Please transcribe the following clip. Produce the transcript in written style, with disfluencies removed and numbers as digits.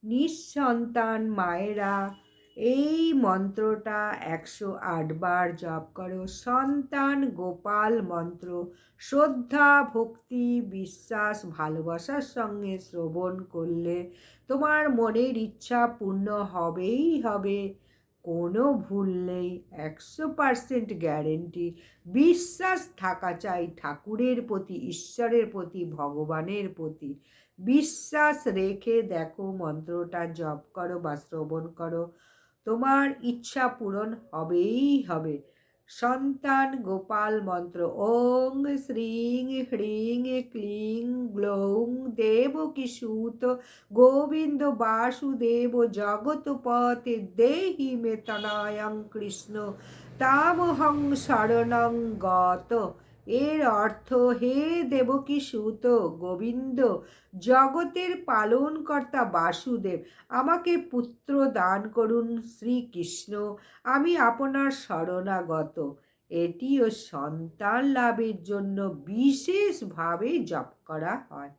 নিঃসন্তান মায়েরা এই মন্ত্রটা 108 বার জপ করো। সন্তান গোপাল মন্ত্র শ্রদ্ধা, ভক্তি, বিশ্বাস, ভালোবাসার সঙ্গে শ্রবণ করলে তোমার মনের ইচ্ছা পূর্ণ হবেই হবে, কোনো ভুল নেই, 100% গ্যারেন্টি। বিশ্বাস থাকা চাই ঠাকুরের প্রতি, ঈশ্বরের প্রতি, ভগবানের প্রতি। বিশ্বাস রেখে দেখো, মন্ত্রটা জপ করো বা শ্রবণ করো, তোমার ইচ্ছা পূরণ হবেই হবে। সন্তান গোপাল মন্ত্র ওং শ্রীং হ্রিং ক্লিং গ্লৌং দেবকীসূত গোবিন্দ বাসুদেব জগৎপতে দেহি মে তনয়ং কৃষ্ণ তামহং শরণং গত। এর অর্থ, হে দেবকীসূত গোবিন্দ, জগতের পালনকর্তা বাসুদেব, আমাকে পুত্র দান করুন শ্রীকৃষ্ণ, আমি আপনার শরণাগত। এটিও সন্তান লাভের জন্য বিশেষভাবে জপ করা হয়।